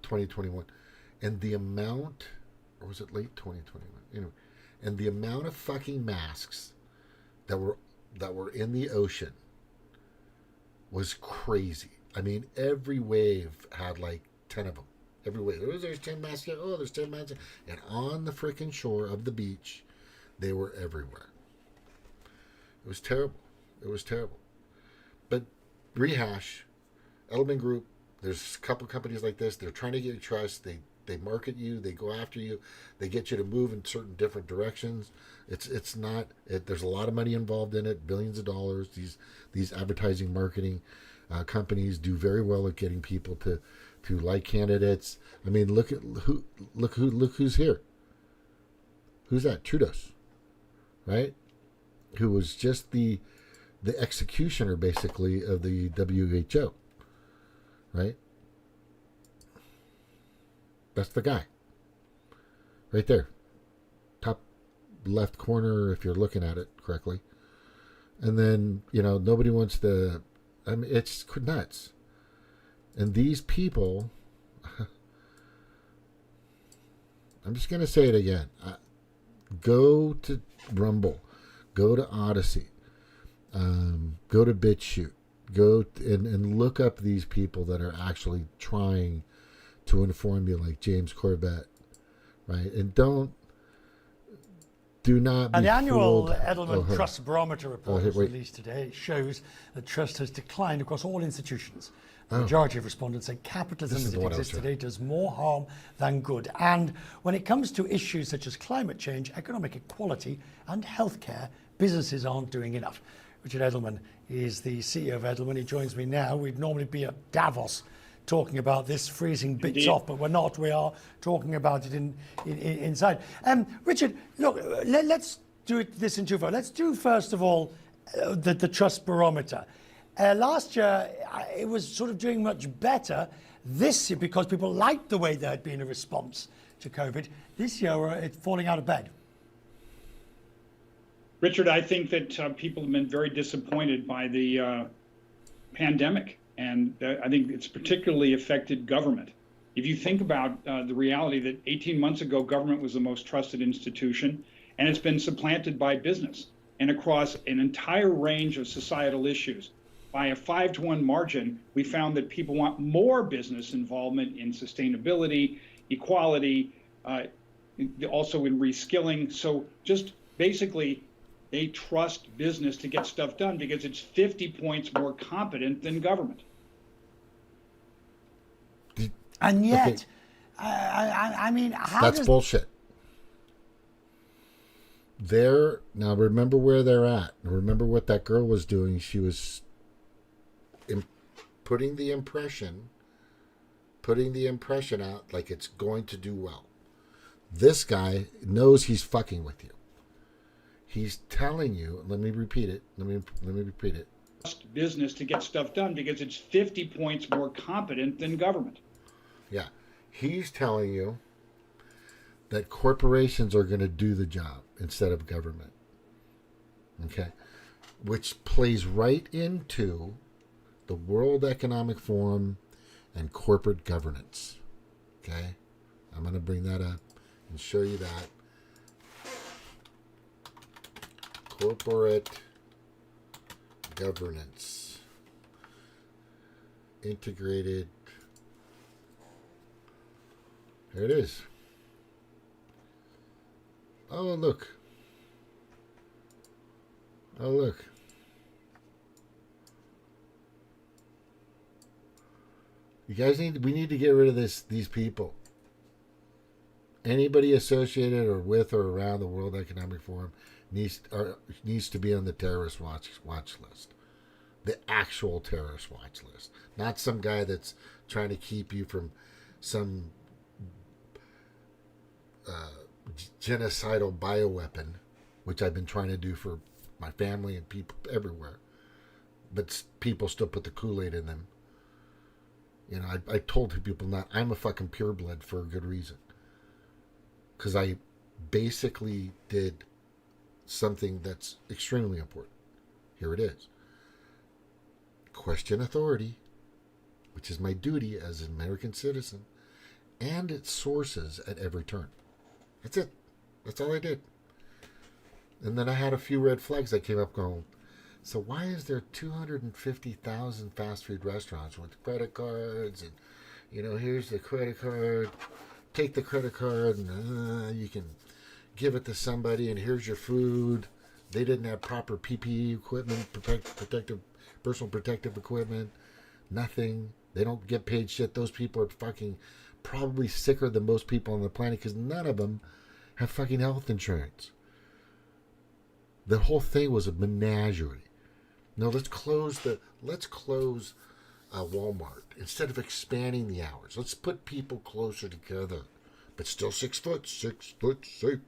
2021, and the amount, or was it late 2021? Anyway, and the amount of fucking masks that were in the ocean was crazy. I mean, every wave had like 10 of them. Every wave. There's 10 masks here. Oh, there's 10 masks here. And on the freaking shore of the beach, they were everywhere. It was terrible. It was terrible. But rehash, Edelman Group, there's a couple companies like this. They're trying to get your trust. They market you. They go after you. They get you to move in certain different directions. It's not. There's a lot of money involved in it. Billions of dollars. These advertising marketing companies do very well at getting people to like candidates. I mean, look who's here. Who's that? Trudeau's, right? Who was just the executioner, basically, of the WHO, right? That's the guy. Right there. Top left corner, if you're looking at it correctly. And then, nobody wants to... I mean, it's nuts. And these people... I'm just going to say it again. Go to Rumble. Go to Odyssey. Go to BitChute. Go and look up these people that are actually trying to inform you, like James Corbett, right? And do not be the annual fooled. Edelman Trust Barometer report was released today. It shows that trust has declined across all institutions The majority of respondents say capitalism as it exists today does more harm than good. And when it comes to issues such as climate change, economic equality, and healthcare, businesses aren't doing enough. Richard Edelman is the CEO of Edelman. He joins me now. We'd normally be at Davos talking about this, freezing bits Indeed. off, but we're not. We are talking about it inside. Richard, look, let's do this in two parts. Let's do, first of all, the trust barometer. Last year, it was sort of doing much better. This year, because people liked the way there had been a response to COVID. This year, it's falling out of bed. Richard, I think that people have been very disappointed by the pandemic, and I think it's particularly affected government. If you think about the reality that 18 months ago, government was the most trusted institution, and it's been supplanted by business, and across an entire range of societal issues. By a 5-to-1 margin, we found that people want more business involvement in sustainability, equality, also in reskilling. So just basically, they trust business to get stuff done because it's 50 points more competent than government. And yet, okay. I mean, that's bullshit. Now remember where they're at. Remember what that girl was doing. She was putting the impression out like it's going to do well. This guy knows he's fucking with you. He's telling you, let me repeat it. Let me repeat it. Trust business to get stuff done because it's 50 points more competent than government. Yeah. He's telling you that corporations are going to do the job instead of government. Okay? Which plays right into the World Economic Forum and corporate governance. Okay? I'm going to bring that up and show you that. Corporate governance. Integrated. There it is. Oh, look. Oh, look. You guys we need to get rid of these people. Anybody associated or with or around the World Economic Forum needs to be on the terrorist watch list. The actual terrorist watch list. Not some guy that's trying to keep you from some genocidal bioweapon, which I've been trying to do for my family and people everywhere. But people still put the Kool-Aid in them. You know, I told people I'm a fucking pureblood for a good reason. Because I basically did something that's extremely important. Here it is. Question authority, which is my duty as an American citizen, and its sources at every turn. That's it. That's all I did. And then I had a few red flags that came up going, so why is there 250,000 fast food restaurants with credit cards and, you know, here's the credit card, take the credit card and you can give it to somebody and here's your food. They didn't have proper PPE equipment, personal protective equipment, nothing. They don't get paid shit. Those people are fucking probably sicker than most people on the planet because none of them have fucking health insurance. The whole thing was a menagerie. No, let's close Walmart instead of expanding the hours. Let's put people closer together, but still 6 foot safe.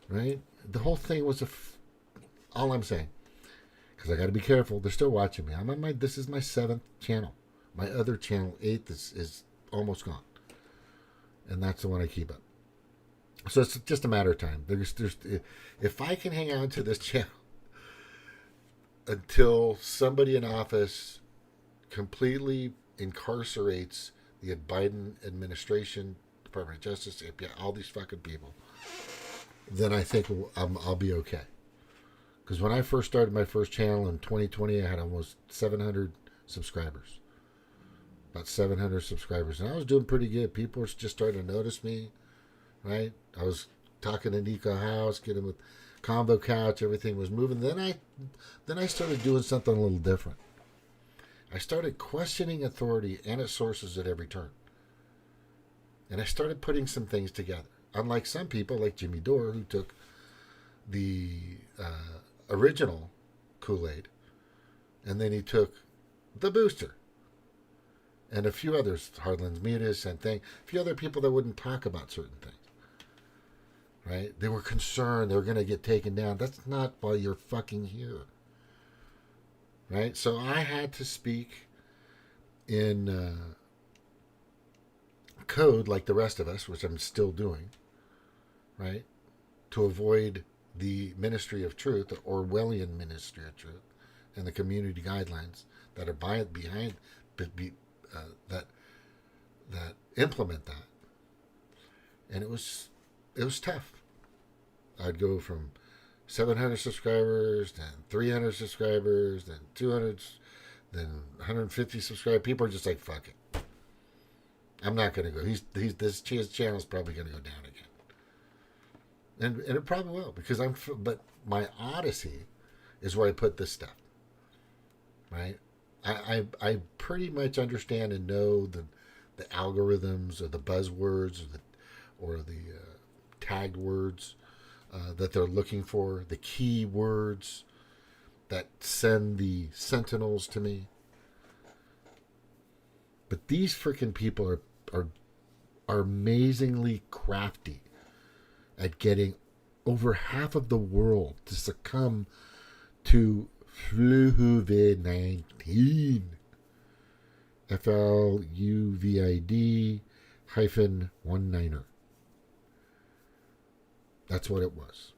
Right? The whole thing was all I'm saying, because I got to be careful. They're still watching me. This is my 7th channel. My other channel, 8th, is almost gone, and that's the one I keep up. So it's just a matter of time. If I can hang on to this channel until somebody in office completely incarcerates the Biden administration, Department of Justice, API, all these fucking people, then I think I'll be okay. Because when I first started my first channel in 2020, I had almost 700 subscribers. About 700 subscribers. And I was doing pretty good. People were just starting to notice me, right? I was talking to Nico House, getting with Combo Couch, everything was moving. Then I started doing something a little different. I started questioning authority and its sources at every turn. And I started putting some things together. Unlike some people, like Jimmy Dore, who took the original Kool-Aid, and then he took the booster. And a few others, Hardlands Mutis and a few other people that wouldn't talk about certain things. Right? They were concerned they were going to get taken down. That's not why you're fucking here. Right? So I had to speak in code like the rest of us, which I'm still doing. Right? To avoid the Ministry of Truth, the Orwellian Ministry of Truth, and the community guidelines that are behind that implement that. And it was tough. I'd go from 700 subscribers, then 300 subscribers, then 200, then 150 subscribers. People are just like, fuck it. I'm not going to go. His channel's probably going to go down again. And it probably will, because but my odyssey is where I put this stuff. Right? I pretty much understand and know the algorithms or the buzzwords or the tagged words that they're looking for, the key words that send the sentinels to me. But these freaking people are amazingly crafty at getting over half of the world to succumb to COVID-19. FLUVID-19er. That's what it was.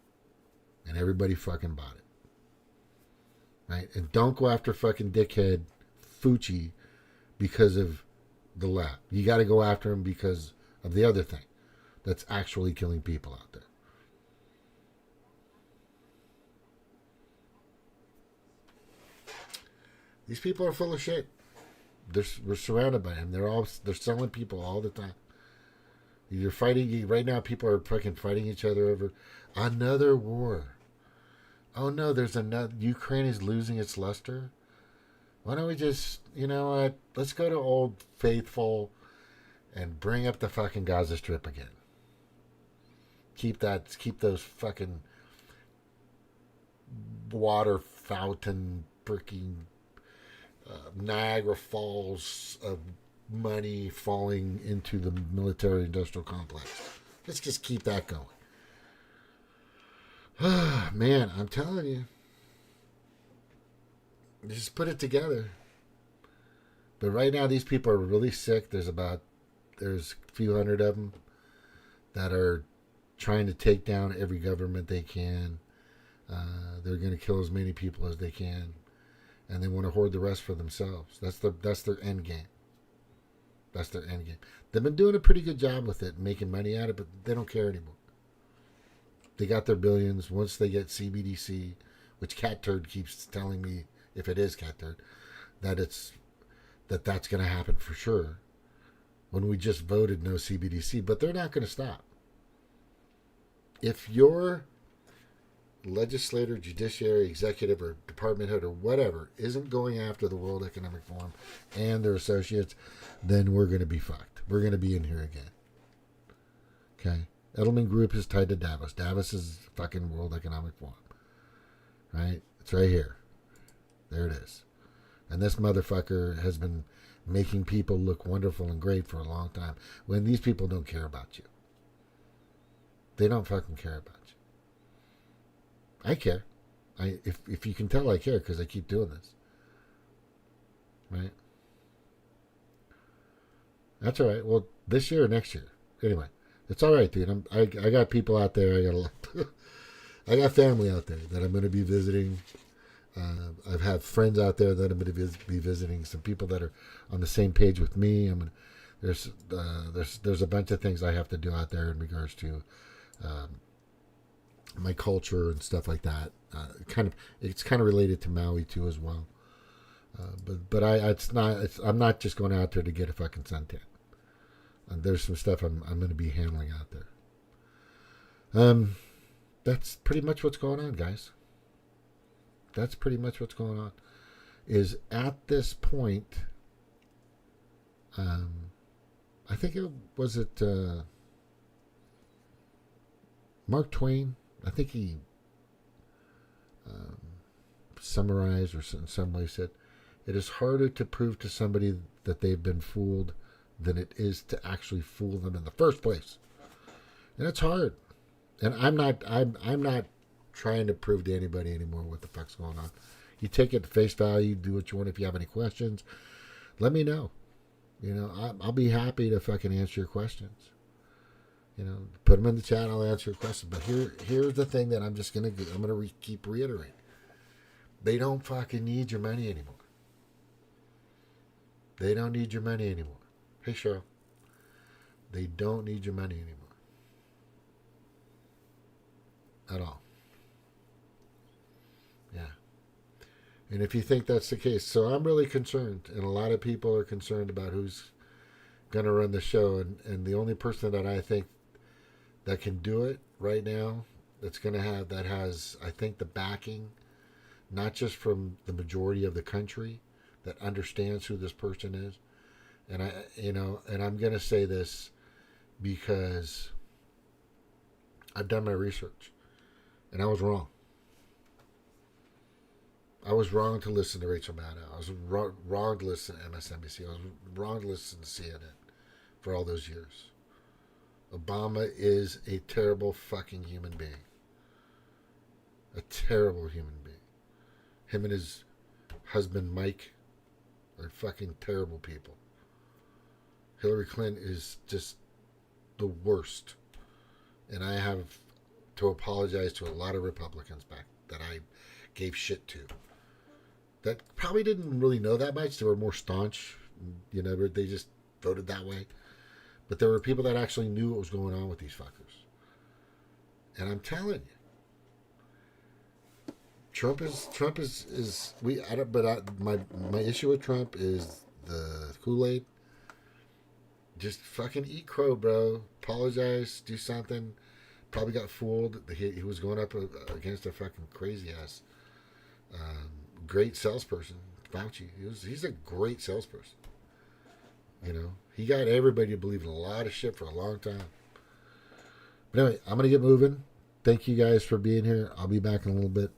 And everybody fucking bought it. Right? And don't go after fucking dickhead Fauci because of the lab. You got to go after him because of the other thing that's actually killing people out there. These people are full of shit. We're surrounded by them. They're selling people all the time. You're fighting right now. People are fucking fighting each other over another war. Oh no, there's another. Ukraine is losing its luster. Why don't we just, you know what? Let's go to Old Faithful and bring up the fucking Gaza Strip again. Keep those fucking water fountain freaking Niagara Falls of money falling into the military-industrial complex. Let's just keep that going. Man, I'm telling you. Just put it together. But right now, these people are really sick. There's a few hundred of them that are trying to take down every government they can. They're going to kill as many people as they can. And they want to hoard the rest for themselves. That's their end game. That's their end game. They've been doing a pretty good job with it, making money at it, but they don't care anymore. They got their billions. Once they get CBDC, which Cat Turd keeps telling me, if it is Cat Turd, that's going to happen for sure. When we just voted no CBDC, but they're not going to stop. If your legislator, judiciary, executive, or department head, or whatever isn't going after the World Economic Forum and their associates, then we're going to be fucked. We're going to be in here again. Okay? Edelman Group is tied to Davos. Davos is fucking World Economic Forum. Right? It's right here. There it is. And this motherfucker has been making people look wonderful and great for a long time when these people don't care about you. They don't fucking care about you. I care. If you can tell, I care because I keep doing this. Right? That's all right. Well, this year or next year. Anyway, it's all right, dude. I got people out there. I got family out there that I'm going to be visiting. I've had friends out there that I'm going to be visiting. Some people that are on the same page with me. There's a bunch of things I have to do out there in regards to my culture and stuff like that. It's kind of related to Maui too as well. But I'm not just going out there to get a fucking suntan. And there's some stuff I'm going to be handling out there. That's pretty much what's going on, guys. That's pretty much what's going on. is at this point, I think it was Mark Twain. I think he summarized or in some way said, it is harder to prove to somebody that they've been fooled than it is to actually fool them in the first place. And it's hard. And I'm not trying to prove to anybody anymore what the fuck's going on. You take it at face value, do what you want. If you have any questions, let me know. You know, I'll be happy to fucking answer your questions. You know, put them in the chat. I'll answer your questions. But here's the thing that I'm gonna keep reiterating. They don't fucking need your money anymore. They don't need your money anymore. Hey, Cheryl. They don't need your money anymore. At all. Yeah. And if you think that's the case, so I'm really concerned, and a lot of people are concerned about who's going to run the show, and the only person that I think that can do it right now, that has, I think, the backing, not just from the majority of the country that understands who this person is, and I'm going to say this because I've done my research, and I was wrong. I was wrong to listen to Rachel Maddow. I was wrong to listen to MSNBC. I was wrong to listen to CNN for all those years. Obama is a terrible fucking human being. A terrible human being. Him and his husband, Mike, are fucking terrible people. Hillary Clinton is just the worst. And I have to apologize to a lot of Republicans back that I gave shit to. That probably didn't really know that much. They were more staunch. You know, they just voted that way. But there were people that actually knew what was going on with these fuckers. And I'm telling you, my issue with Trump is the Kool-Aid. Just fucking eat crow, bro. Apologize, do something. Probably got fooled. He was going up against a fucking crazy ass great salesperson, Fauci. He's a great salesperson. You know, he got everybody to believe in a lot of shit for a long time. But anyway, I'm going to get moving. Thank you guys for being here. I'll be back in a little bit.